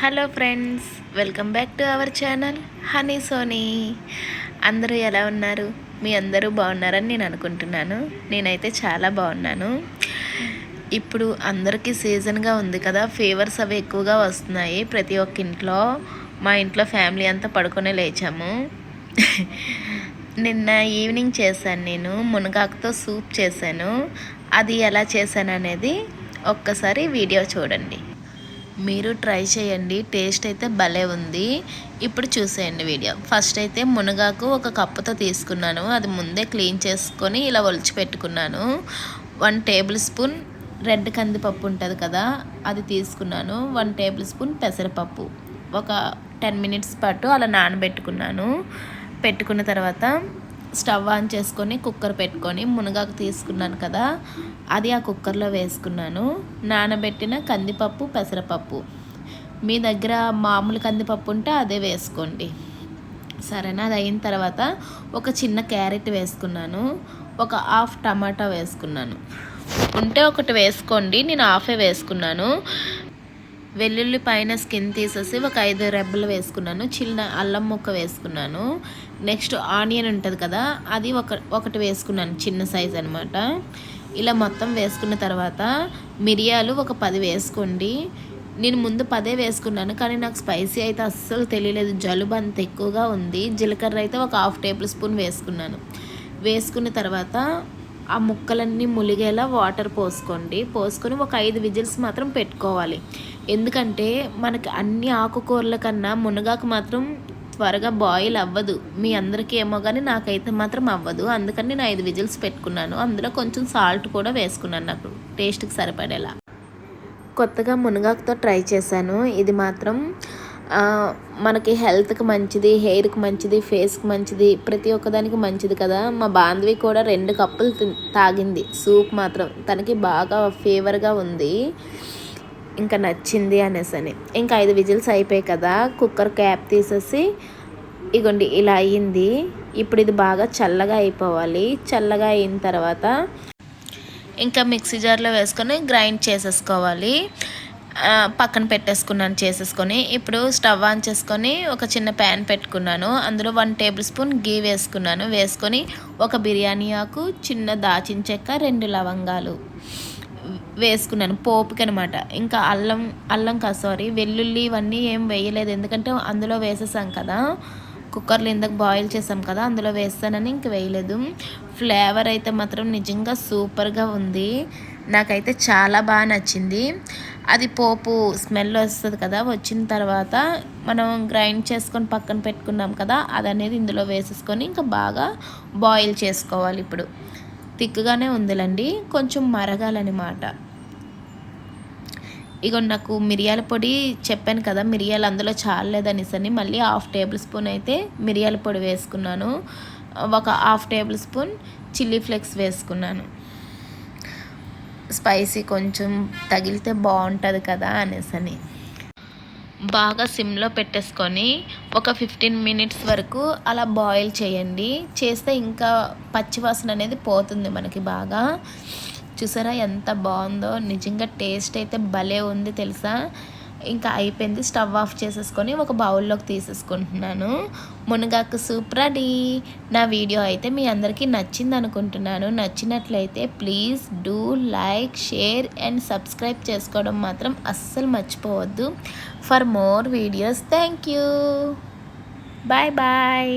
Hello friends, welcome back to our channel Honey Sony. అందరూ ఎలా ఉన్నారు? మీ అందరూ బాగున్నారని నేను అనుకుంటున్నాను. నేనైతే చాలా బాగున్నాను. ఇప్పుడు అందరికీ సీజన్గా ఉంది కదా, ఫీవర్స్ అవి ఎక్కువగా వస్తున్నాయి ప్రతి ఒక్క ఇంట్లో. మా ఇంట్లో ఫ్యామిలీ అంతా పడుకొనే లేచాము. నిన్న ఈవినింగ్ చేశాను, నేను మునగాకుతో సూప్ చేశాను. అది ఎలా చేశాను అనేది ఒక్కసారి వీడియో చూడండి. మీరు ట్రై చేయండి, టేస్ట్ అయితే భలే ఉంది. ఇప్పుడు చూసేయండి వీడియో. ఫస్ట్ అయితే మునగాకు ఒక కప్పుతో తీసుకున్నాను. అది ముందే క్లీన్ చేసుకొని ఇలా ఒలిచి పెట్టుకున్నాను. 1 టేబుల్ స్పూన్ రెడ్ కందిపప్పు ఉంటుంది కదా, అది తీసుకున్నాను. 1 టేబుల్ స్పూన్ పెసరపప్పు ఒక 10 మినిట్స్ పాటు అలా నానబెట్టుకున్నాను. పెట్టుకున్న తర్వాత స్టవ్ ఆన్ చేసుకొని కుక్కర్ పెట్టుకొని మునగాకు తీసుకున్నాను కదా, అది ఆ కుక్కర్లో వేసుకున్నాను. నానబెట్టిన కందిపప్పు, పెసరపప్పు, మీ దగ్గర మామూలు కందిపప్పు ఉంటే అదే వేసుకోండి, సరేనా. అది అయిన తర్వాత ఒక చిన్న క్యారెట్ వేసుకున్నాను. ఒక హాఫ్ టమాటా వేసుకున్నాను. ఉంటే ఒకటి వేసుకోండి, నేను హాఫే వేసుకున్నాను. వెల్లుల్లి పైన స్కిన్ తీసేసి ఒక 5 రెబ్బలు వేసుకున్నాను. చిన్న అల్లం ముక్క వేసుకున్నాను. నెక్స్ట్ ఆనియన్ ఉంటుంది కదా, అది ఒకటి వేసుకున్నాను, చిన్న సైజ్ అనమాట. ఇలా మొత్తం వేసుకున్న తర్వాత మిరియాలు ఒక 10 వేసుకోండి. నేను ముందు 10 వేసుకున్నాను, కానీ నాకు స్పైసీ అయితే అస్సలు తెలియలేదు, జలుబు అంత ఎక్కువగా ఉంది. జీలకర్ర అయితే ఒక హాఫ్ టేబుల్ స్పూన్ వేసుకున్నాను. వేసుకున్న తర్వాత ఆ ముక్కలన్నీ ములిగేలా వాటర్ పోసుకోండి. పోసుకొని ఒక 5 విజిల్స్ మాత్రం పెట్టుకోవాలి. ఎందుకంటే మనకి అన్ని ఆకుకూరల కన్నా మునగాకు మాత్రం త్వరగా బాయిల్ అవ్వదు. మీ అందరికీ ఏమో కానీ నాకైతే మాత్రం అవ్వదు. అందుకని నేను 5 విజిల్స్ పెట్టుకున్నాను. అందులో కొంచెం సాల్ట్ కూడా వేసుకున్నాను, నాకు టేస్ట్కి సరిపడేలా. కొత్తగా మునగాకుతో ట్రై చేశాను. ఇది మాత్రం మనకి హెల్త్కి మంచిది, హెయిర్కి మంచిది, ఫేస్కి మంచిది, ప్రతి ఒక్కదానికి మంచిది కదా. మా బాంధవి కూడా 2 కప్పులు తాగింది సూప్. మాత్రం తనకి బాగా ఫేవర్గా ఉంది, ఇంకా నచ్చింది అనేసి. ఇంకా 5 విజిల్స్ అయిపోయాయి కదా, కుక్కర్ క్యాప్ తీసేసి ఇగోండి ఇలా అయ్యింది. ఇప్పుడు ఇది బాగా చల్లగా అయిపోవాలి. చల్లగా అయిన తర్వాత ఇంకా మిక్సీ జార్లో వేసుకొని గ్రైండ్ చేసేసుకోవాలి. పక్కన పెట్టేసుకున్నాను చేసేసుకొని. ఇప్పుడు స్టవ్ ఆన్ చేసుకొని ఒక చిన్న ప్యాన్ పెట్టుకున్నాను. అందులో 1 టేబుల్ స్పూన్ గీ వేసుకున్నాను. వేసుకొని ఒక బిర్యానీ ఆకు, చిన్న దాచిన చెక్క, 2 లవంగాలు వేసుకున్నాను పోపుకి అనమాట. ఇంకా అల్లం సారీ వెల్లుల్లి ఇవన్నీ ఏం వేయలేదు, ఎందుకంటే అందులో వేసేసాం కదా, కుక్కర్లో ఇందాక బాయిల్ చేసాం కదా, అందులో వేస్తానని ఇంక వేయలేదు. ఫ్లేవర్ అయితే మాత్రం నిజంగా సూపర్గా ఉంది, నాకైతే చాలా బాగా నచ్చింది. అది పోపు స్మెల్ వస్తుంది కదా, వచ్చిన తర్వాత మనం గ్రైండ్ చేసుకొని పక్కన పెట్టుకున్నాం కదా, అది అనేది ఇందులో వేసేసుకొని ఇంకా బాగా బాయిల్ చేసుకోవాలి. ఇప్పుడు తిక్కుగానే ఉందిలండి, కొంచెం మరగాలన్నమాట. ఇగో నాకు మిరియాల పొడి చెప్పాను కదా, మిరియాలు అందులో చాలలేదనిసని మళ్ళీ హాఫ్ టేబుల్ స్పూన్ అయితే మిరియాల పొడి వేసుకున్నాను. ఒక half table spoon chilli flakes వేసుకున్నాను. స్పైసీ కొంచెం తగిలితే బాగుంటుంది కదా అనేసని బాగా సిమ్లో పెట్టేసుకొని ఒక 15 మినిట్స్ వరకు అలా బాయిల్ చేయండి. చేస్తే ఇంకా పచ్చివాసన అనేది పోతుంది మనకి బాగా. చూసారా ఎంత బాగుందో, నిజంగా టేస్ట్ అయితే భలే ఉంది తెలుసా. ఇంకా అయిపోయింది, స్టవ్ ఆఫ్ చేసేసుకొని ఒక బౌల్లోకి తీసేసుకుంటున్నాను. మునగాకు సూప్ రెడీ. నా వీడియో అయితే మీ అందరికీ నచ్చింది అనుకుంటున్నాను. నచ్చినట్లయితే please do like, share and subscribe చేసుకోవడం మాత్రం అస్సలు మర్చిపోవద్దు. For more videos thank you. Bye bye.